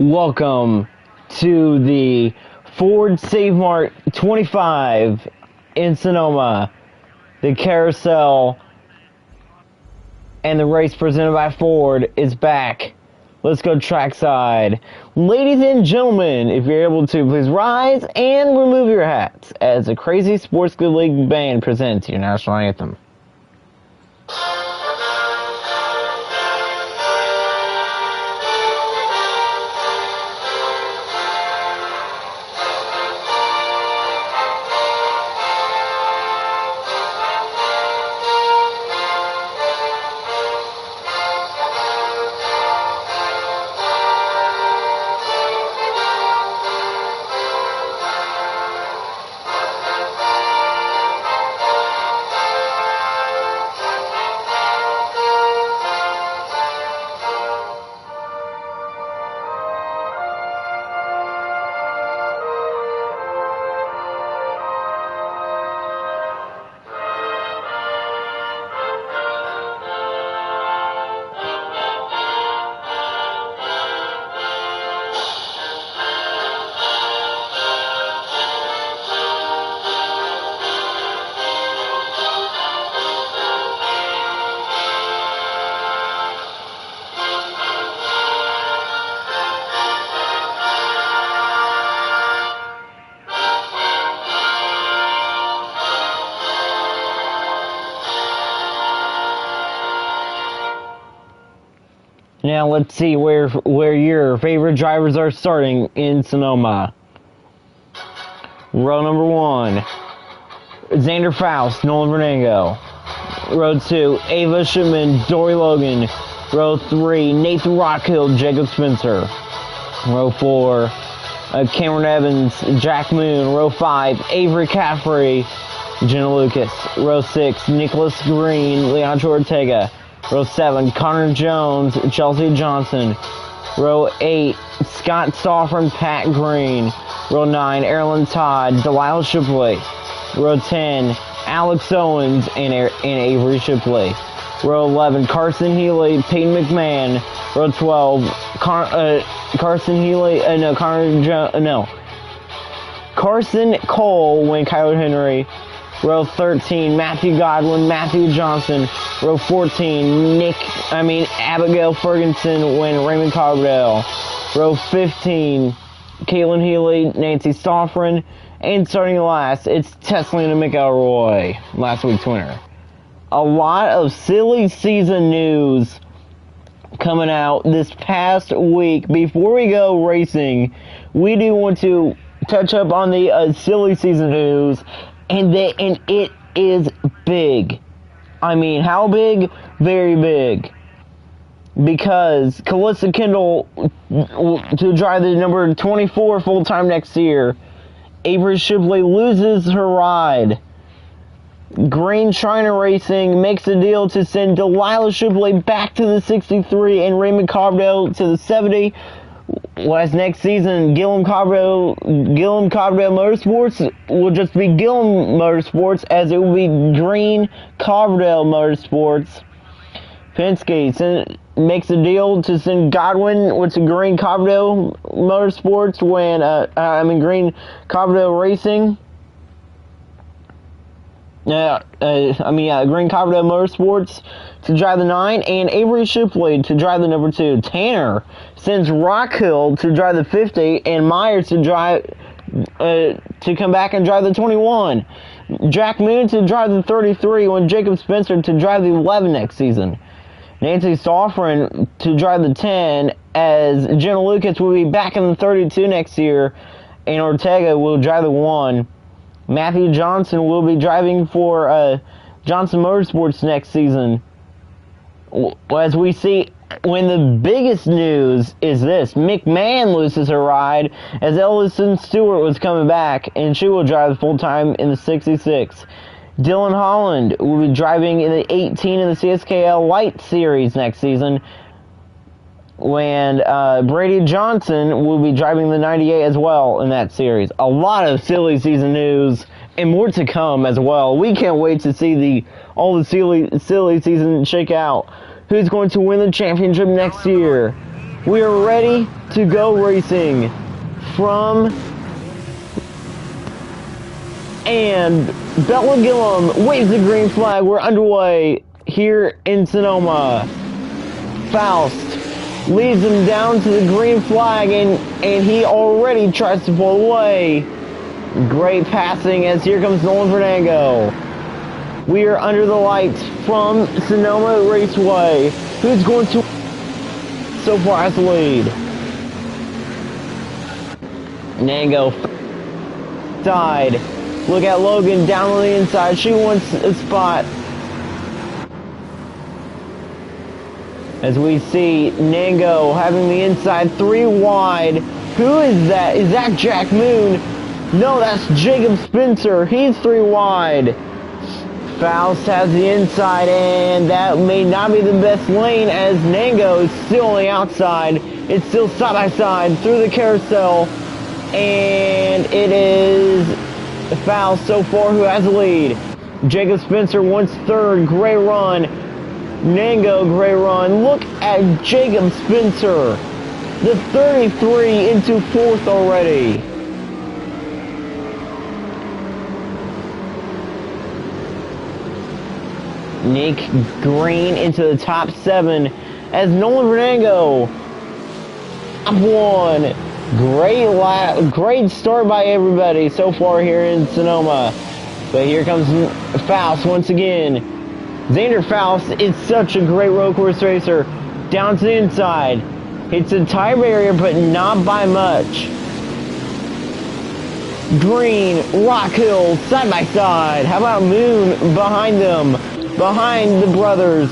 Welcome to the Ford Save Mart 25 in Sonoma. The carousel and the race presented by Ford is back. Let's go trackside. Ladies and gentlemen, if you're able to, please rise and remove your hats as the Crazy Sports Good League Band presents your national anthem. Now let's see where your favorite drivers are starting in Sonoma. Row number 1, Xander Faust, Nolan Vernango. Row 2, Ava Shipman, Dory Logan. Row 3, Nathan Rockhill, Jacob Spencer. Row 4, Cameron Evans, Jack Moon. Row 5, Avery Caffrey, Jenna Lucas. Row 6, Nicholas Green, Leandro Ortega. Row 7, Connor Jones, Chelsea Johnson. Row 8, Scott Stoffern, Pat Green. Row 9, Erlen Todd, Delilah Shipley. Row 10, Alex Owens and Avery Shipley. Row 11, Carson Healy, Peyton McMahon. Row 12, Carson Cole, Wayne Kyler Henry. Row 13, Matthew Godwin, Matthew Johnson. Row 14, Abigail Ferguson, when Raymond Carbondale. Row 15, Caitlin Healy, Nancy Stoffren. And starting last, it's Teslina McElroy, last week's winner. A lot of silly season news coming out this past week. Before we go racing, we do want to touch up on the silly season news. And it is big. I mean, how big? Very big. Because Calissa Kendall to drive the number 24 full-time next year. Avery Shipley loses her ride. Green China Racing makes a deal to send Delilah Shipley back to the 63 and Raymond Carbondale to the 70. Last next season, Gillum Carbondale Motorsports will just be Gillum Motorsports, as it will be Green Carbondale Motorsports. Penske makes a deal to send Godwin with the Green Carbondale Motorsports Green Carbondale Racing. Green Carbondale Motorsports to drive the 9, and Avery Shipley to drive the number 2. Tanner sends Rockhill to drive the 50, and Myers to come back and drive the 21. Jack Moon to drive the 33, when Jacob Spencer to drive the 11 next season. Nancy Stoffren to drive the 10, as Jenna Lucas will be back in the 32 next year, and Ortega will drive the 1. Matthew Johnson will be driving for Johnson Motorsports next season. As we see, when the biggest news is this: McMahon loses her ride, as Ellison Stewart was coming back, and she will drive full-time in the 66. Dylan Holland will be driving in the 18 in the CSKL Light Series next season, when Brady Johnson will be driving the 98 as well in that series. A lot of silly season news and more to come as well. We can't wait to see all the silly season shake out. Who's going to win the championship next year? We are ready to go racing from and Bella Gillum waves the green flag. We're underway here in Sonoma. Faust leads him down to the green flag, and he already tries to pull away. Great passing as here comes Nolan Fernando. We are under the lights from Sonoma Raceway. Who's going to so far has the lead? Nango side. Look at Logan down on the inside. She wants a spot. As we see Nango having the inside 3 wide. Who is that? Is that Jack Moon? No, that's Jacob Spencer. He's 3 wide. Faust has the inside, and that may not be the best lane as Nango is still on the outside. It's still side by side through the carousel, and it is Faust so far who has the lead. Jacob Spencer wants 3rd. Great run. Nango, great run. Look at Jacob Spencer. The 33 into 4th already. Nick Green into the top 7 as Nolan Fernando top 1. Great start by everybody so far here in Sonoma. But here comes Faust once again. Xander Faust is such a great road course racer. Down to the inside. Hits the tire barrier, but not by much. Green, Rock Hill, side by side. How about Moon behind them? Behind the brothers.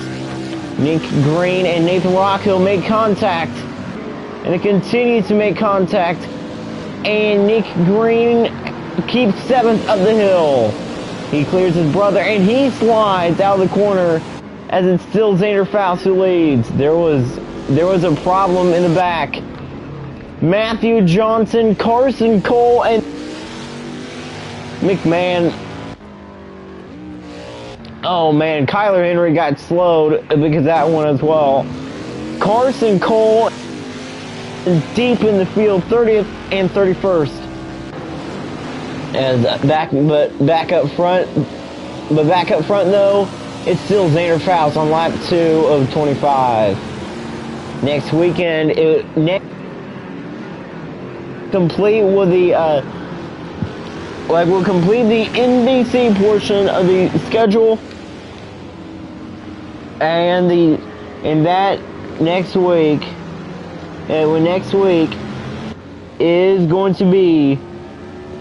Nick Green and Nathan Rockhill make contact. And it continues to make contact. And Nick Green keeps 7th up the hill. He clears his brother and he slides out of the corner as it's still Xander Faust who leads. There was a problem in the back. Matthew Johnson, Carson Cole, and McMahon. Oh man, Kyler Henry got slowed because of that one as well. Carson Cole deep in the field, 30th and 31st. And back up front though, it's still Xander Faust on lap 2 of 25. Next weekend, complete with the we'll complete the NBC portion of the schedule, and that next week is going to be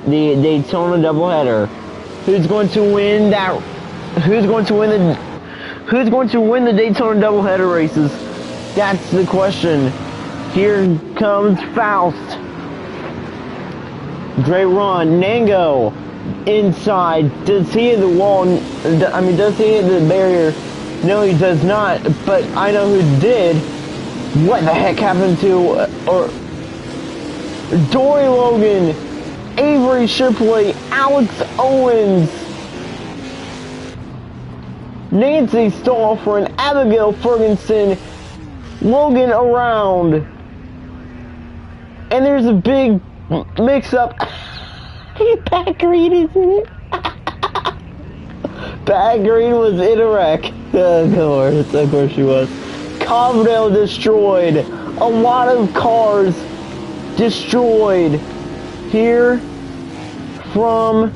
the Daytona doubleheader. Who's going to win the Daytona doubleheader races? That's the question. Here comes Faust. Great run. Nango inside. Does he hit the wall? Does he hit the barrier? No, he does not. But I know who did. What the heck happened to Dory Logan, Avery Shipley, Alex Owens, Nancy Stauffer, and Abigail Ferguson. Logan around. And there's a big mix-up. Pat Green, isn't it? Pat Green was in a wreck. Of course she was. Coverdale destroyed. A lot of cars destroyed. Here from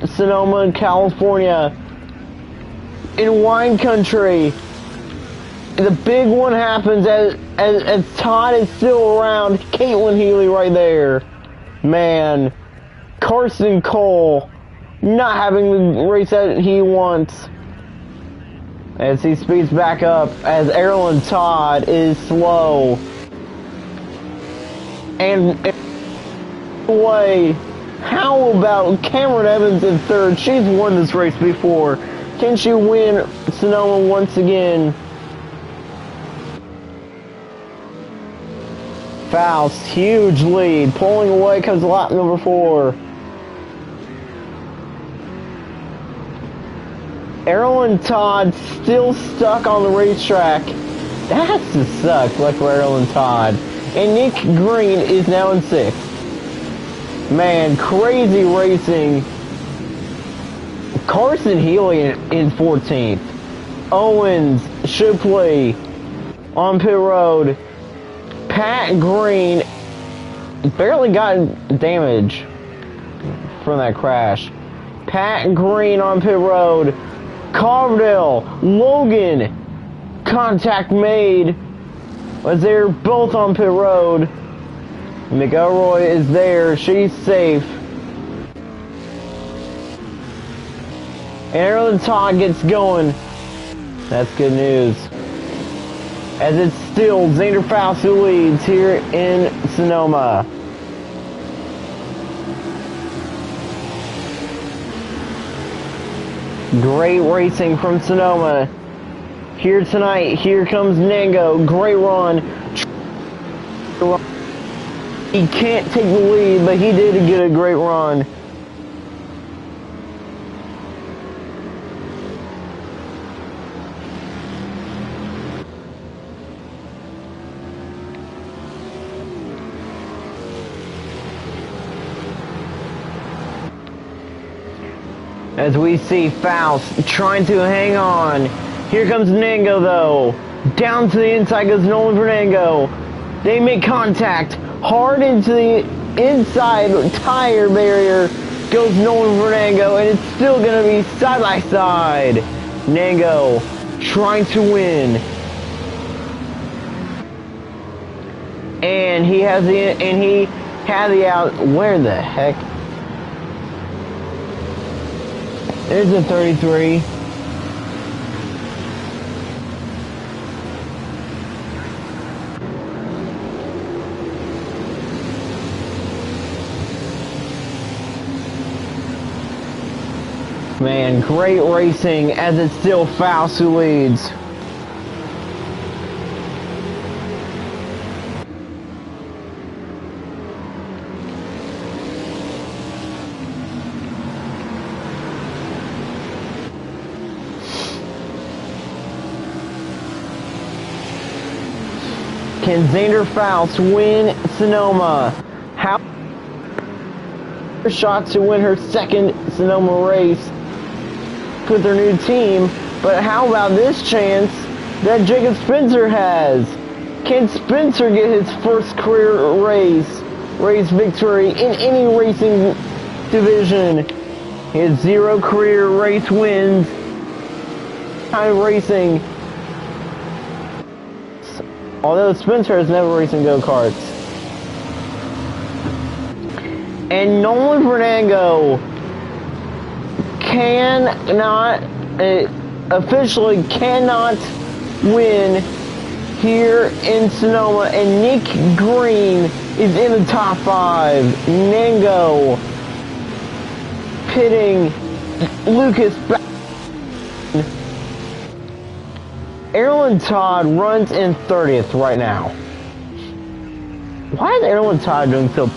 Sonoma, California, in wine country. The big one happens as Todd is still around. Caitlin Healy right there. Man, Carson Cole not having the race that he wants as he speeds back up as Erlen Todd is slow. And way, how about Cameron Evans in 3rd? She's won this race before. Can she win Sonoma once again? Faust, huge lead. Pulling away comes lap number 4. Errol and Todd still stuck on the racetrack. That has to suck, like for Errol and Todd. And Nick Green is now in 6th. Man, crazy racing. Carson Healy in 14th. Owens, Shipley on pit road. Pat Green barely got damage from that crash. Pat Green on pit road. Cardell, Logan, contact made as they're both on pit road. McElroy is there, she's safe. Aaron Todd gets going. That's good news. As it's still Xander Faust who leads here in Sonoma. Great racing from Sonoma. Here tonight, here comes Nango. Great run. He can't take the lead, but he did get a great run. As we see Faust trying to hang on. Here comes Nango though. Down to the inside goes Nolan Fernando. They make contact. Hard into the inside tire barrier goes Nolan Fernando, and it's still going to be side by side. Nango trying to win. And he had the out. Where the heck? There's a 33. Man, great racing as it's still Faust who leads. Can Xander Faust win Sonoma? How shots to win her second Sonoma race with their new team, but how about this chance that Jacob Spencer has? Can Spencer get his first career race victory in any racing division? He has 0 career race wins. Time racing. Although Spencer has never raced in go-karts. And Nolan Fernando officially cannot win here in Sonoma, and Nick Green is in the top 5. Nango pitting Lucas back. Aaron Todd runs in 30th right now. Why is Aaron Todd doing so?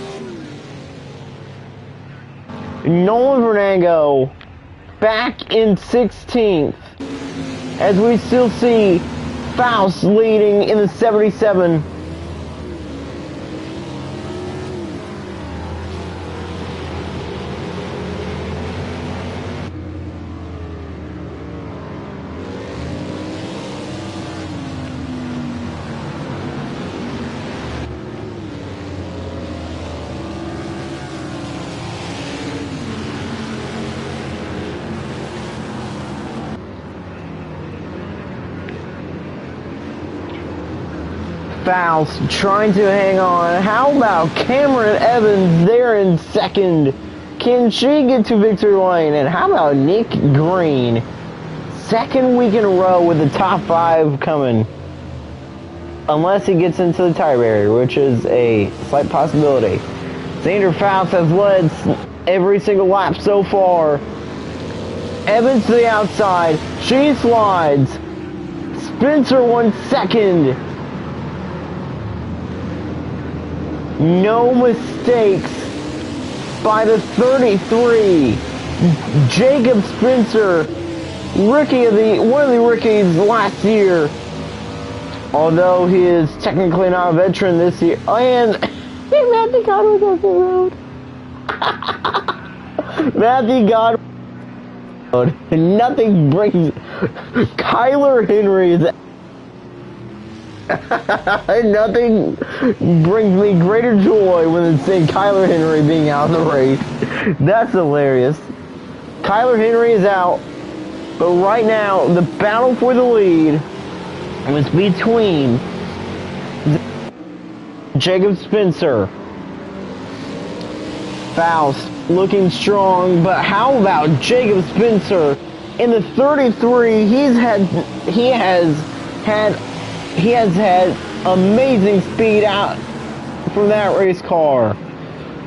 Nolan Fernando back in 16th. As we still see Faust leading in the 77. Faust trying to hang on. How about Cameron Evans there in second? Can she get to victory lane? And how about Nick Green? Second week in a row with the top 5 coming. Unless he gets into the tire barrier, which is a slight possibility. Xander Faust has led every single lap so far. Evans to the outside. She slides. Spencer won second. No mistakes by the 33. Jacob Spencer one of the rookies last year. Although he is technically not a veteran this year. And Matthew Godwin does the road. Matthew Godwin. Nothing brings Kyler Henry. Nothing brings me greater joy when seeing Kyler Henry being out of the race. That's hilarious. Kyler Henry is out, but right now the battle for the lead was between Jacob Spencer, Faust looking strong, but how about Jacob Spencer in the 33? He has had amazing speed out from that race car.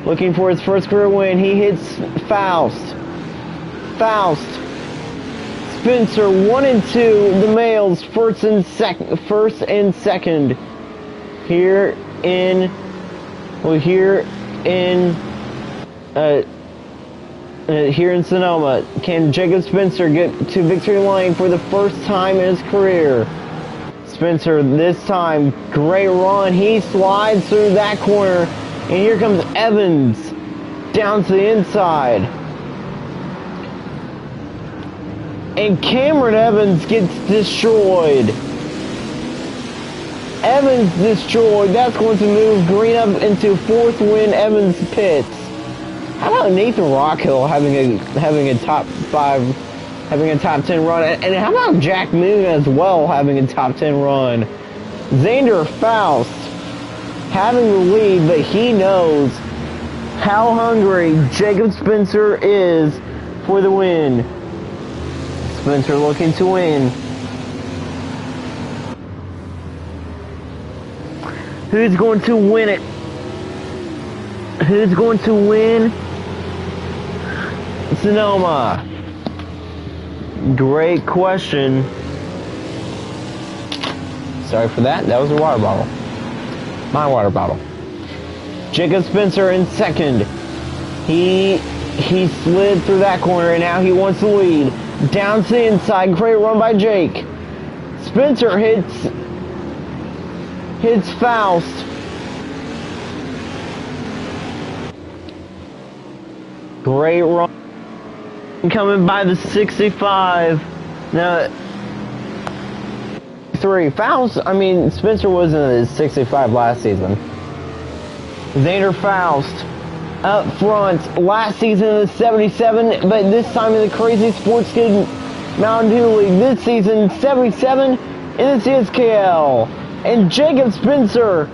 Looking for his first career win, he hits Faust. Spencer 1 and 2, the males first and second. Here in Sonoma. Can Jacob Spencer get to victory lane for the first time in his career? Spencer this time, great run. He slides through that corner, and here comes Evans down to the inside. And Cameron Evans gets destroyed. Evans destroyed. That's going to move Green up into fourth win Evans pits. How about Nathan Rockhill having a top 5, having a top 10 run, and how about Jack Moon as well having a top 10 run? Xander Faust having the lead, but he knows how hungry Jacob Spencer is for the win. Spencer looking to win. Who's going to win it? Who's going to win Sonoma? Great question. Sorry for that. That was a water bottle. My water bottle. Jacob Spencer in second. He slid through that corner, and now he wants to lead. Down to the inside. Great run by Jake. Spencer hits Faust. Great run. Coming by the 65. Now, 3. Faust, Spencer was in the 65 last season. Xander Faust up front. Last season in the 77, but this time in the Crazy Sports Kid Mountain Dew League. This season, 77 in the CSKL. And Jacob Spencer,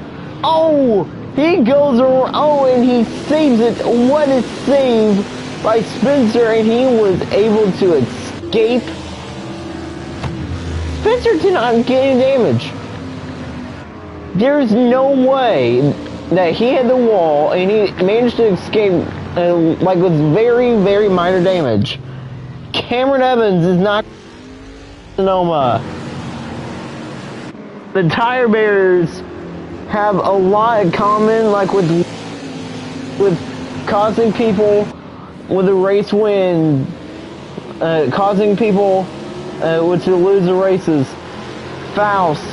he goes around, and he saves it. What a save by Spencer, and he was able to escape. Spencer did not get any damage. There's no way that he had the wall, and he managed to escape with very, very minor damage. Cameron Evans is not Sonoma. The Tire Bears have a lot in common, with causing people with a race win, causing people to lose the races. Faust,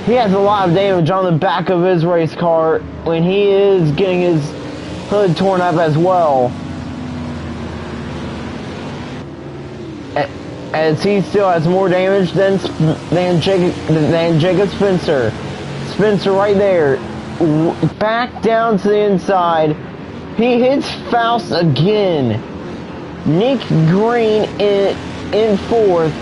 he has a lot of damage on the back of his race car when he is getting his hood torn up as well, as he still has more damage than Jacob Spencer. Spencer right there, back down to the inside. He hits Faust again. Nick Green in fourth.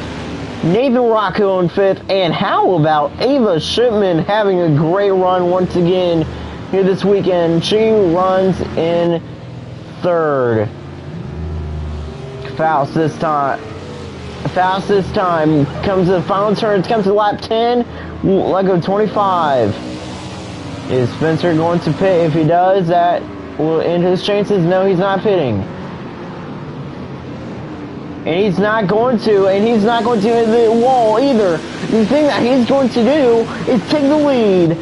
Nathan Rocco in fifth. And how about Ava Shipman having a great run once again here this weekend? She runs in third. Faust this time comes to the final turn. Comes to lap 10. Let go 25. Is Spencer going to pit? If he does, that will end his chances. No, he's not pitting. And he's not going to hit the wall either. The thing that he's going to do is take the lead.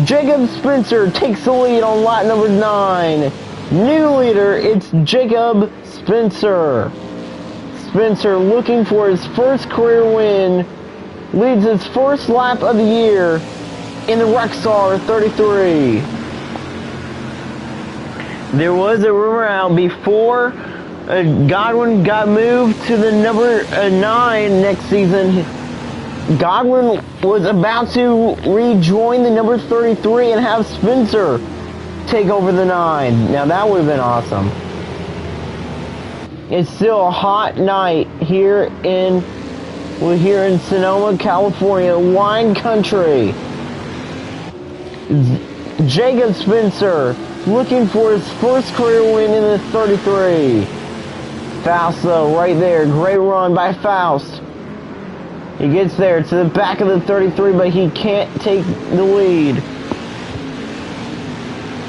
Jacob Spencer takes the lead on lap number 9. New leader, it's Jacob Spencer. Spencer looking for his first career win. Leads his first lap of the year in the Rexar 33. There was a rumor out before Godwin got moved to the number 9 next season. Godwin was about to rejoin the number 33 and have Spencer take over the 9. Now that would have been awesome. It's still a hot night here in Sonoma, California, wine country. Jacob Spencer looking for his first career win in the 33. Faust though, right there. Great run by Faust. He gets there to the back of the 33, but he can't take the lead.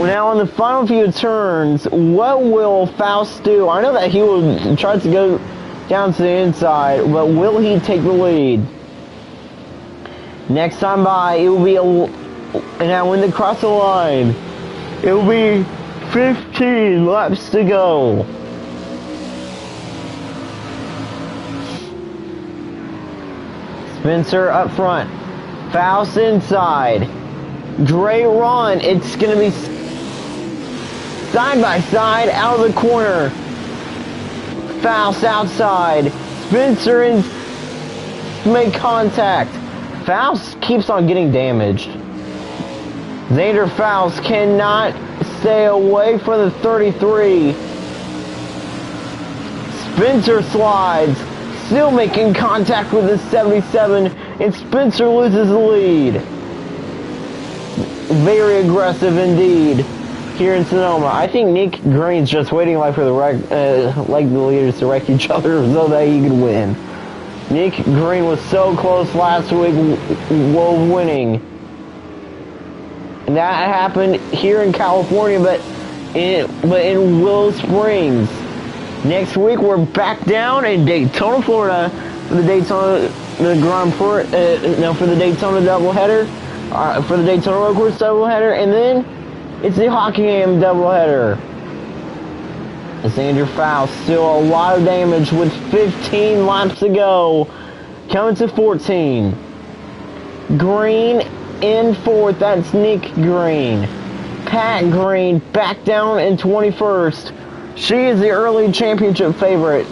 Now on the final few turns, what will Faust do? I know that he will try to go down to the inside, but will he take the lead? Next time by, it will be now when they cross the line, it will be 15 laps to go. Spencer up front, Faust inside. Great run. It's going to be side by side out of the corner. Faust outside. Spencer in to make contact. Faust keeps on getting damaged. Xander Faust cannot stay away from the 33. Spencer slides. Still making contact with the 77. And Spencer loses the lead. Very aggressive indeed here in Sonoma. I think Nick Green's just waiting like for the leaders to wreck each other so that he could win. Nick Green was so close last week while winning. And that happened here in California, but in Willow Springs. Next week we're back down in Daytona, Florida for the Daytona for the Daytona doubleheader. For the Daytona Road Course doubleheader, and then it's the Hockenheim doubleheader. Xander Faust still a lot of damage with 15 laps to go, coming to 14. Green in 4th, that's Nick Green. Pat Green back down in 21st. She is the early championship favorite.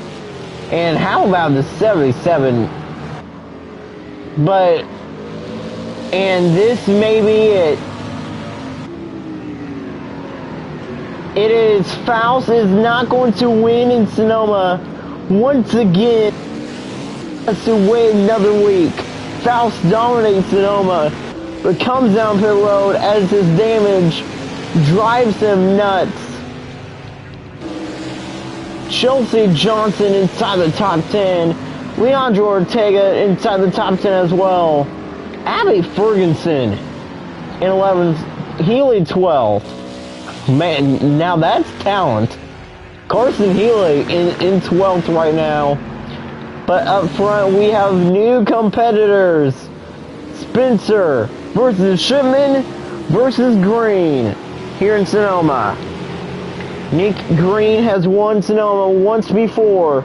And how about the 77? And this may be it. It is Faust is not going to win in Sonoma once again. Has to wait another week. Faust dominates Sonoma, but comes down pit road as his damage drives him nuts. Chelsea Johnson inside the top 10. Leandro Ortega inside the top 10 as well. Abby Ferguson in 11th, Healy 12th. Man, now that's talent. Carson Healy in 12th right now. But up front we have new competitors. Spencer versus Shipman versus Green here in Sonoma. Nick Green has won Sonoma once before.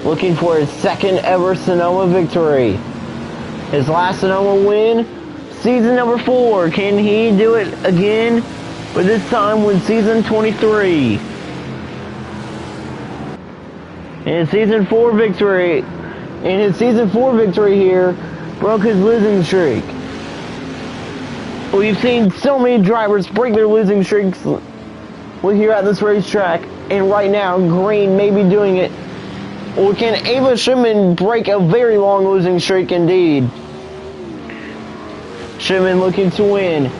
Looking for his second ever Sonoma victory. His last Sonoma win, season number 4. Can he do it again? But this time with season 23. In his season 4 victory, here, broke his losing streak. We've seen so many drivers break their losing streaks here at this racetrack, and right now Green may be doing it. Or can Ava Shipman break a very long losing streak indeed? Shipman looking to win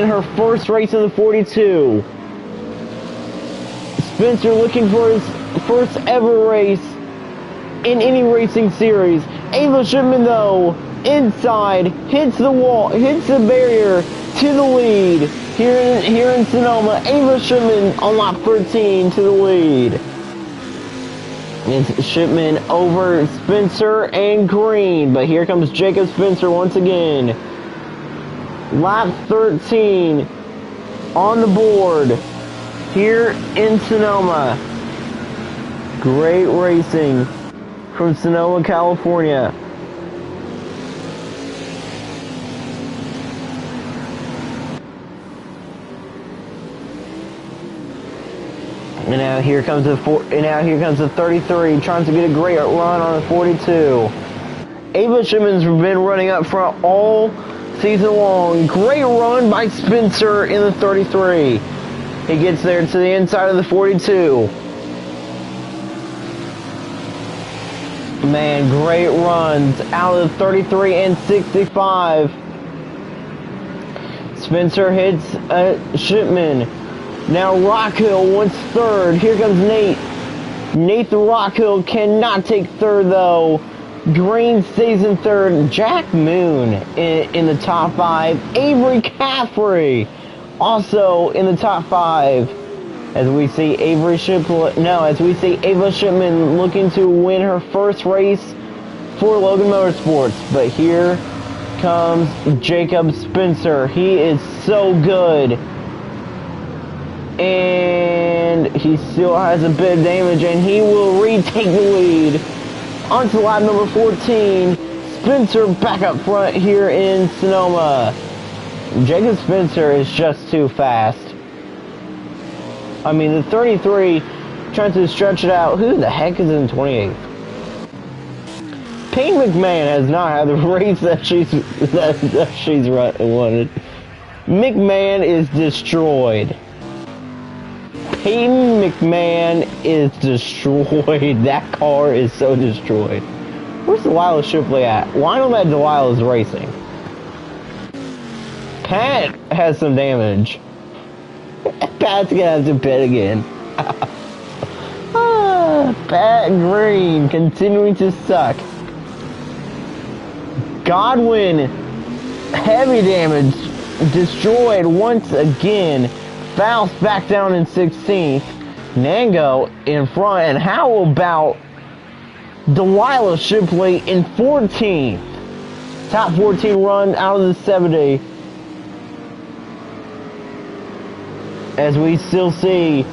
her first race in the 42. Spencer looking for his first ever race in any racing series. Ava Shipman though, inside, hits the wall, hits the barrier to the lead. Here in Sonoma, Ava Shipman on lap 13 to the lead. It's Shipman over Spencer and Green, but here comes Jacob Spencer once again. Lap 13 on the board here in Sonoma. Great racing from Sonoma, California. And now here comes the 33, trying to get a great run on the 42. Ava Shipman's been running up front all season long. Great run by Spencer in the 33. He gets there to the inside of the 42. Man, great runs out of the 33 and 65. Spencer hits Shipman. Now Rockhill wants third. Here comes Nate. Nathan Rockhill cannot take third though. Green stays in third. Jack Moon in the top 5. Avery Caffrey also in the top 5. As we see Ava Shipman looking to win her first race for Logan Motorsports. But here comes Jacob Spencer. He is so good. And he still has a bit of damage, and he will retake the lead. Onto lap number 14. Spencer back up front here in Sonoma. Jacob Spencer is just too fast. I mean, the 33 trying to stretch it out. Who the heck is in 28th? Payne McMahon has not had the race that she's wanted. McMahon is destroyed. Peyton McMahon is destroyed. That car is so destroyed. Where's Delilah Shipley at? Why don't that Delilah's racing? Pat has some damage. Pat's gonna have to pit again. Pat Green continuing to suck. Godwin, heavy damage, destroyed once again. Faust back down in 16th. Nango in front. And how about Delilah Shipley in 14th? Top 14 run out of the 70. As we still see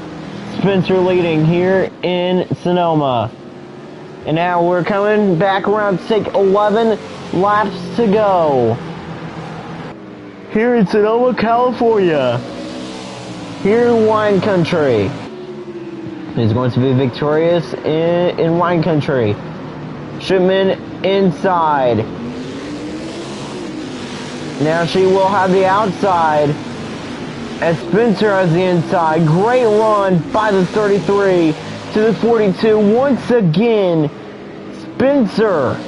Spencer leading here in Sonoma. And now we're coming back around to take 11 laps to go. Here in Sonoma, California. Here in wine country. He's going to be victorious in wine country. Shipman inside. Now she will have the outside. As Spencer has the inside. Great run by the 33 to the 42. Once again, Spencer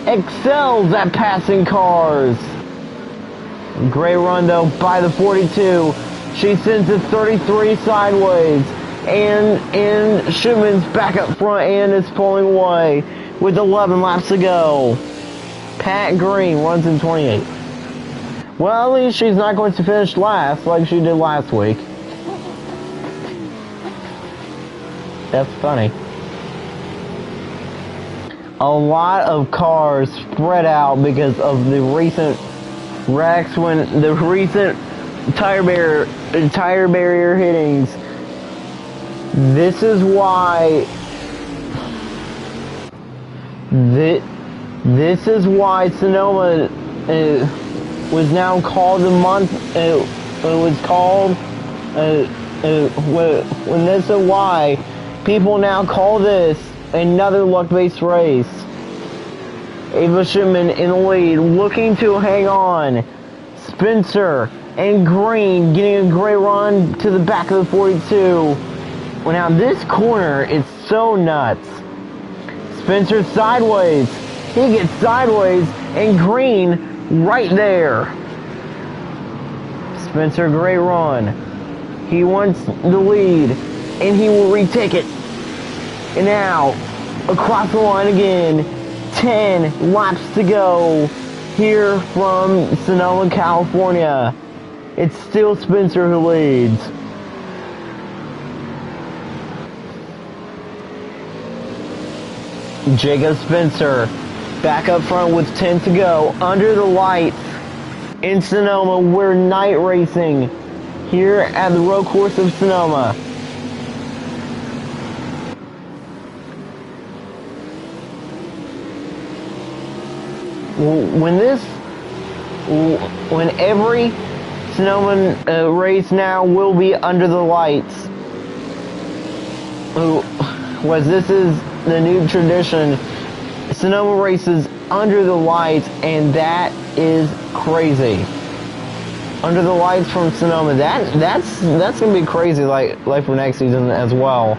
excels at passing cars. Great run though by the 42. She sends the 33 sideways. And Shipman's back up front and is pulling away with 11 laps to go. Pat Green runs in 28. Well, at least she's not going to finish last like she did last week. That's funny. A lot of cars spread out because of the recent wrecks, when the recent tire barrier hittings. This is why this is why Sonoma was now called the month. It was called when this is why people now call this another luck-based race. Ava Shipman in the lead, looking to hang on. Spencer and Green getting a great run to the back of the 42. Well, now this corner is so nuts. Spencer sideways. He gets sideways, and Green right there. Spencer, great run. He wants the lead, and he will retake it. And now, across the line again. 10 laps to go here from Sonoma, California. It's still Spencer who leads. Jacob Spencer back up front with 10 to go. Under the lights in Sonoma, we're night racing here at the road course of Sonoma. when every Sonoma race now will be under the lights. This is the new tradition. Sonoma races under the lights, and that is crazy. Under the lights from Sonoma, that's gonna be crazy. Like for next season as well.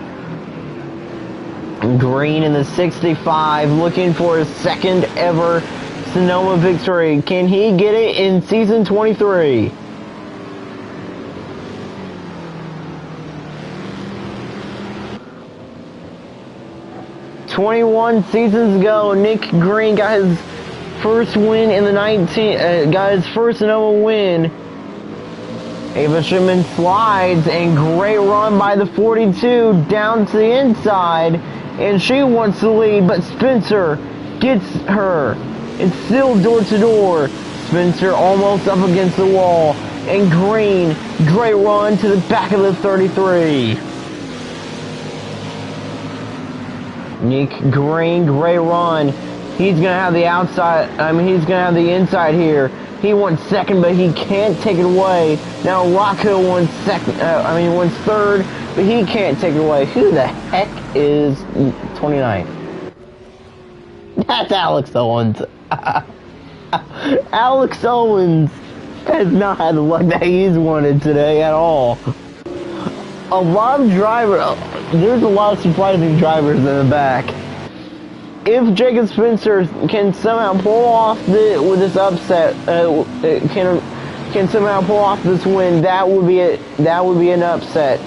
Green in the 65, looking for his second ever Sonoma victory. Can he get it in season 23? "21 seasons ago, Nick Green got his first win in the got his first Sonoma win. Ava Shipman slides, and great run by the 42 down to the inside, and she wants to lead, but Spencer gets her. It's still door to door. Spencer almost up against the wall, and Green, great run to the back of the 33. Nick Green, great run. He's gonna have the outside. He's gonna have the inside here. He wants second, but he can't take it away. Now Rocco wants wants third, but he can't take it away. Who the heck is 29th? That's Alex Owens. Alex Owens has not had the luck that he's wanted today at all. A lot of there's a lot of surprising drivers in the back. If Jacob Spencer can somehow pull off with this upset, can somehow pull off this win, that would be an upset.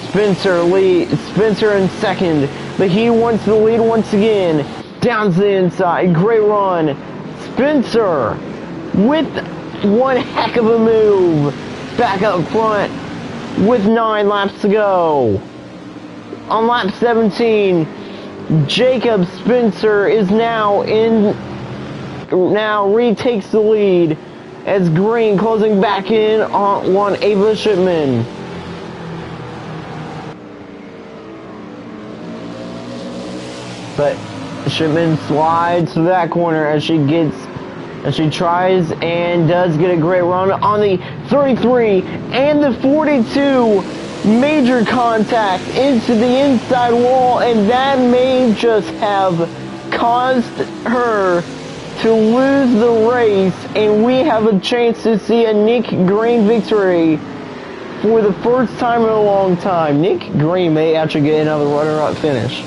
Spencer in second, but he wants the lead once again. Down to the inside, great run. Spencer with one heck of a move, back up front with 9 laps to go. On lap 17, Jacob Spencer is now retakes the lead as Green closing back in on Ava Shipman. But Shipman slides to that corner as she tries and does get a great run on the 33 and the 42. Major contact into the inside wall, and that may just have caused her to lose the race, and we have a chance to see a Nick Green victory for the first time in a long time. Nick Green may actually get another runner-up finish.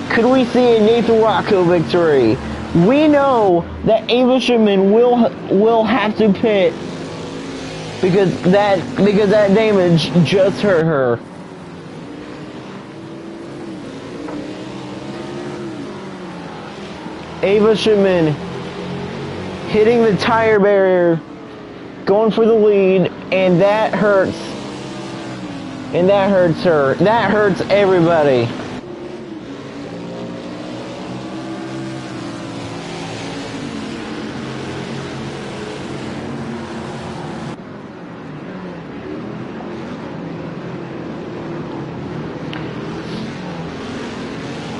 Could we see a Nathan Rocco victory? We know that Ava Shipman will have to pit because that damage just hurt her. Ava Shipman hitting the tire barrier, going for the lead, and that hurts. And that hurts her. That hurts everybody.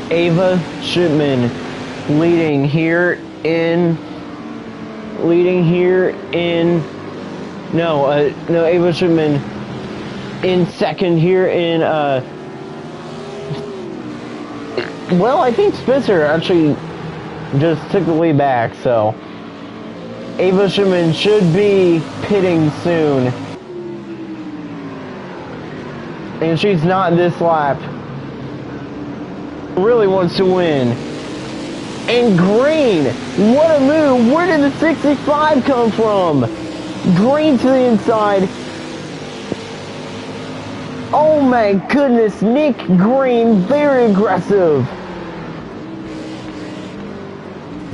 Ava Shipman leading here in Ava Shipman in second here in well, I think Spencer actually just took the lead back, so Ava Shipman should be pitting soon, and she's not this lap. Really wants to win. And Green, what a move. Where did the 65 come from? Green to the inside. Oh my goodness, Nick Green, very aggressive.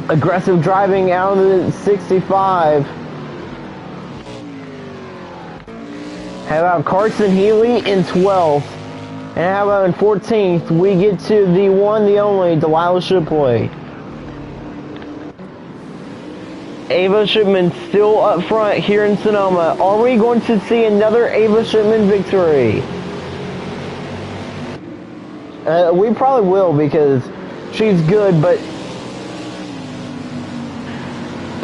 Aggressive driving out of the 65. How about Carson Healy in 12th? And how about in 14th, we get to the one, the only, Delilah Shipley. Ava Shipman still up front here in Sonoma. Are we going to see another Ava Shipman victory? We probably will because she's good, but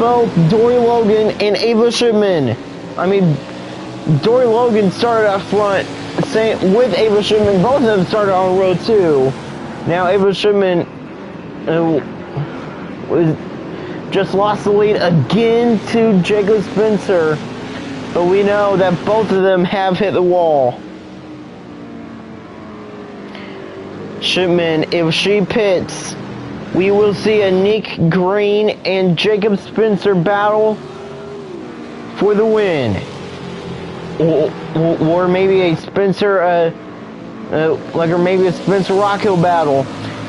both Dory Logan and Ava Shipman. I mean, Dory Logan started up front with Ava Shipman. Both of them started on row 2. Now Ava Shipman just lost the lead again to Jacob Spencer. But we know that both of them have hit the wall. Shipman, if she pits, we will see a Nick Green and Jacob Spencer battle for the win. Or maybe a Spencer, or maybe a Spencer Rockhill battle.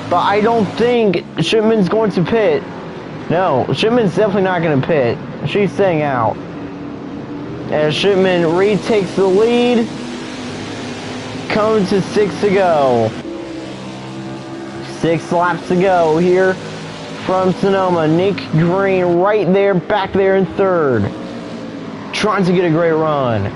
But I don't think Shipman's going to pit. No, Shipman's definitely not going to pit. She's staying out. As Shipman retakes the lead, coming to 6 to go. 6 laps to go here from Sonoma. Nick Green right there, back there in 3rd. Trying to get a great run.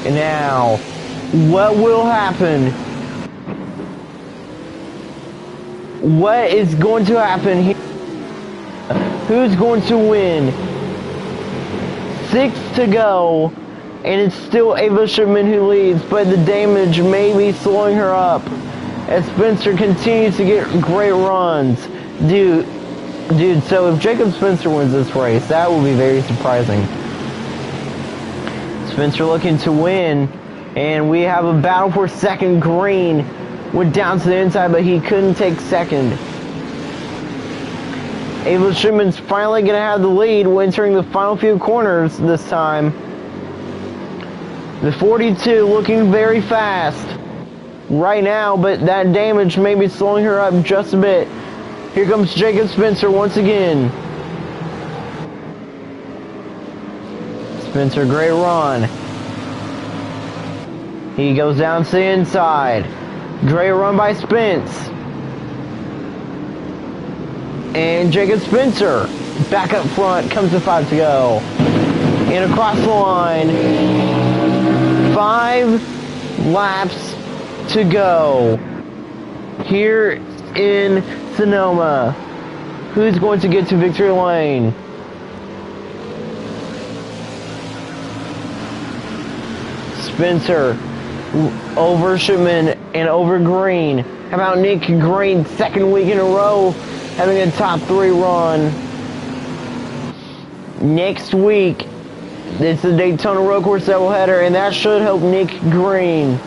And now, what will happen? What is going to happen here? Who's going to win? 6 to go, and it's still Ava Shipman who leads, but the damage may be slowing her up as Spencer continues to get great runs. Dude, so if Jacob Spencer wins this race, that will be very surprising. Spencer looking to win, and we have a battle for 2nd. Green went down to the inside, but he couldn't take 2nd. Ava Shipman's finally going to have the lead when entering the final few corners this time. The 42 looking very fast right now, but that damage may be slowing her up just a bit. Here comes Jacob Spencer once again. Spencer, great run. He goes down to the inside. Great run by Spence. And Jacob Spencer back up front, comes to 5 to go. And across the line. 5 laps to go. Here in Sonoma. Who's going to get to victory lane? Spencer over Shipman and over Green. How about Nick Green, 2nd week in a row, having a top 3 run? Next week, it's the Daytona Road Course doubleheader, and that should help Nick Green.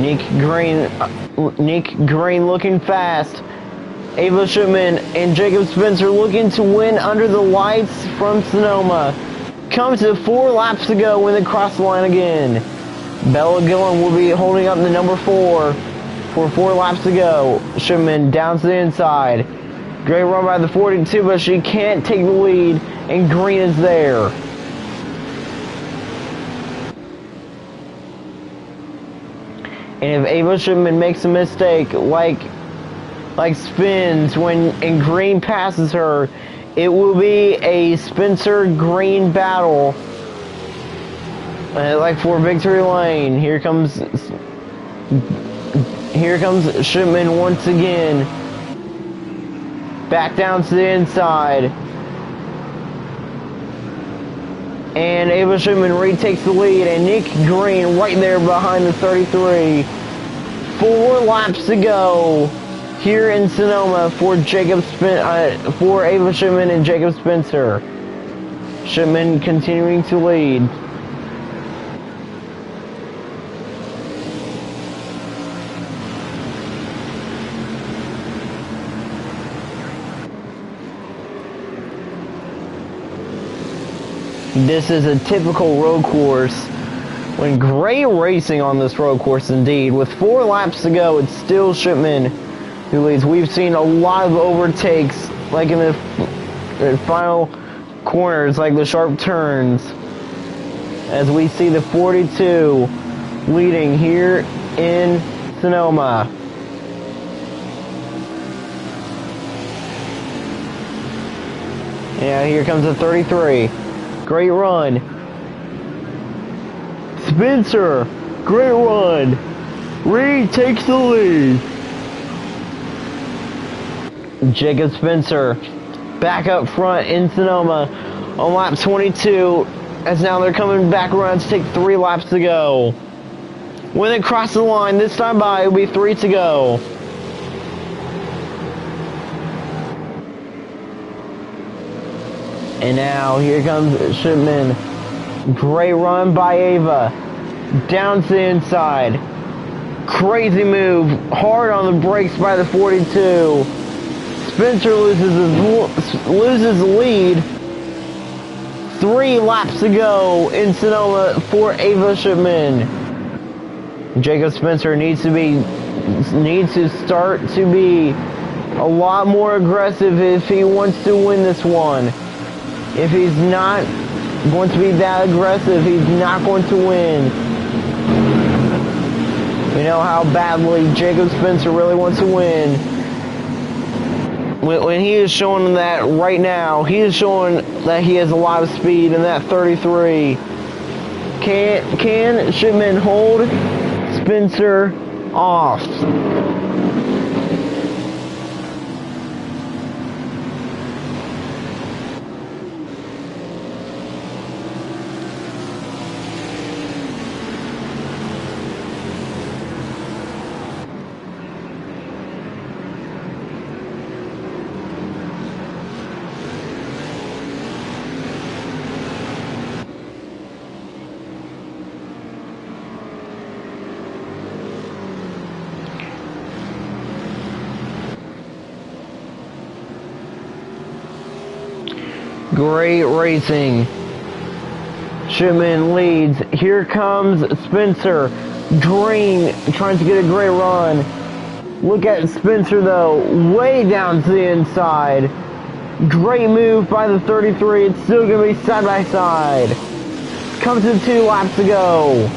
Nick Green looking fast. Ava Shipman and Jacob Spencer looking to win under the lights from Sonoma. Comes to 4 laps to go when they cross the line again. Bella Gillen will be holding up the number 4 for 4 laps to go. Shipman down to the inside. Great run by the 42, but she can't take the lead, and Green is there. And if Ava Shipman makes a mistake, like spins and Green passes her, it will be a Spencer Green battle, like for victory lane. Here comes Shipman once again, back down to the inside, and Ava Shipman retakes the lead, and Nick Green right there behind the 33. 4 laps to go here in Sonoma for for Ava Shipman and Jacob Spencer. Shipman continuing to lead. This is a typical road course. When great racing on this road course indeed. With 4 laps to go, it's still Shipman who leads. We've seen a lot of overtakes, like in the final corners, like the sharp turns, as we see the 42 leading here in Sonoma. Yeah, here comes the 33. Great run. Spencer. Great run. Reed takes the lead. Jacob Spencer back up front in Sonoma on lap 22, as now they're coming back around to take 3 laps to go. When they cross the line this time by, it'll be 3 to go. And now here comes Shipman. Great run by Ava. Down to the inside. Crazy move. Hard on the brakes by the 42. Spencer loses the lead. 3 laps to go in Sonoma for Ava Shipman. Jacob Spencer needs to start to be a lot more aggressive if he wants to win this one. If he's not going to be that aggressive, he's not going to win. We know how badly Jacob Spencer really wants to win. When he is showing that right now, he is showing that he has a lot of speed in that 33. Can Shipman hold Spencer off? Great racing. Shipman leads. Here comes Spencer. Green trying to get a great run. Look at Spencer though, way down to the inside. Great move by the 33. It's still going to be side by side. Comes to 2 laps to go.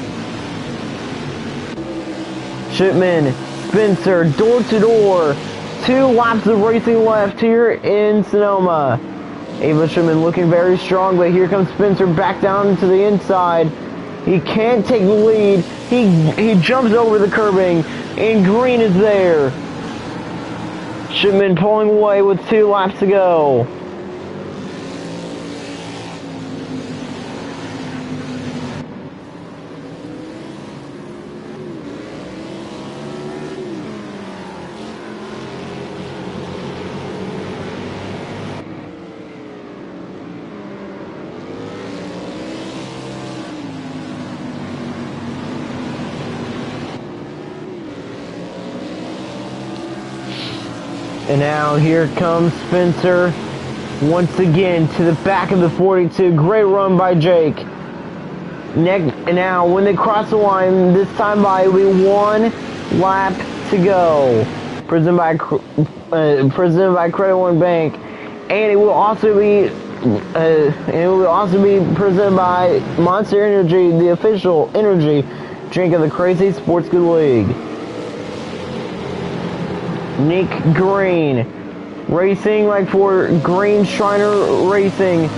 Shipman, Spencer, door to door. 2 laps of racing left here in Sonoma. Ava Shipman looking very strong, but here comes Spencer back down to the inside. He can't take the lead. He jumps over the curbing, and Green is there. Shipman pulling away with 2 laps to go. And now here comes Spencer once again to the back of the 42. Great run by Jake. And now when they cross the line, this time by, it will be 1 lap to go. Presented by Credit One Bank. And it will also be presented by Monster Energy, the official energy drink of the Crazy Sports Good League. Nick Green racing like for Green Shriner Racing,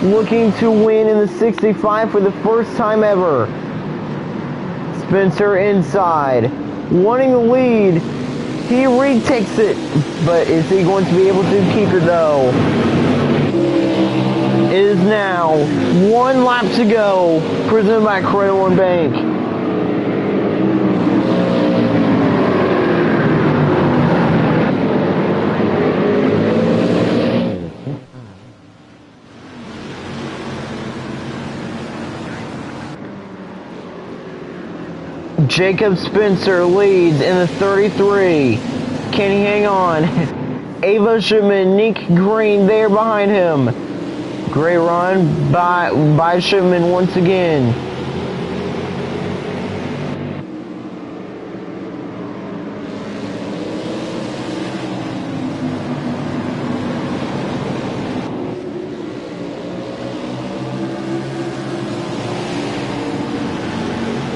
looking to win in the 65 for the first time ever. Spencer inside, wanting the lead. He retakes it, but is he going to be able to keep it though? It is now 1 lap to go, presented by Credit One Bank. Jacob Spencer leads in the 33. Can he hang on? Ava Shipman, Nick Green there behind him. Great run by Shipman once again.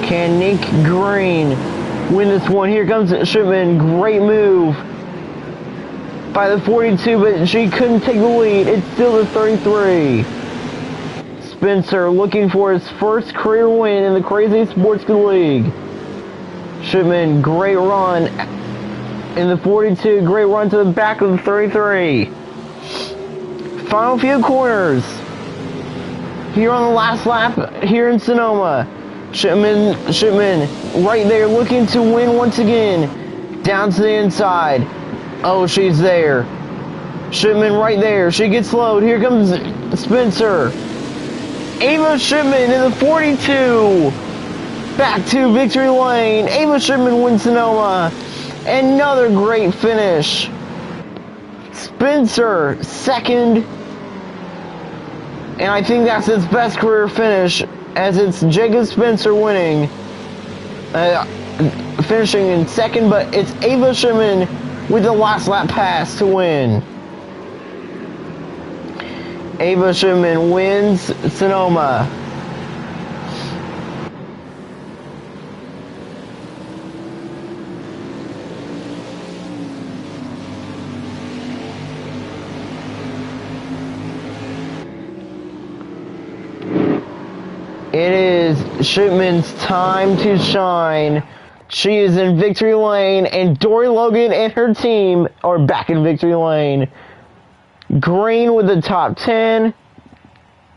Can Nick Green win this one? Here comes Shipman. Great move by the 42, but she couldn't take the lead. It's still the 33. Spencer looking for his first career win in the Crazy Sports Good League. Shipman, great run in the 42, great run to the back of the 33. Final few corners. Here on the last lap, here in Sonoma. Shipman right there looking to win once again. Down to the inside. Oh, she's there. Shipman right there. She gets slowed. Here comes Spencer. Ava Shipman in the 42. Back to victory lane. Ava Shipman wins Sonoma. Another great finish. Spencer second. And I think that's its best career finish, as it's Jacob Spencer winning. Finishing in second, but it's Ava Shipman with the last lap pass to win. Ava Shipman wins Sonoma. It is Shipman's time to shine. She is in victory lane, and Dory Logan and her team are back in victory lane. Green with the top 10.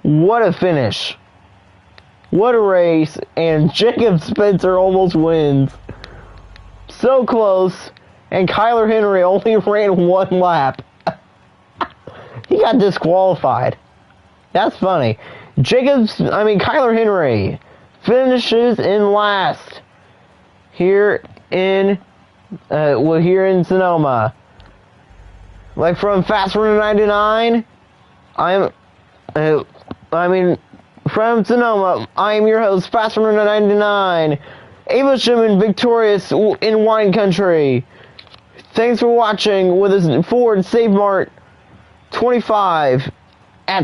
What a finish. What a race. And Jacob Spencer almost wins. So close. And Kyler Henry only ran one lap. He got disqualified. That's funny. Kyler Henry finishes in last here in Sonoma. Like from Fast Runner 99, from Sonoma, I am your host, Fast Runner 99. Ava Shipman victorious in wine country. Thanks for watching with us Ford Save Mart 25.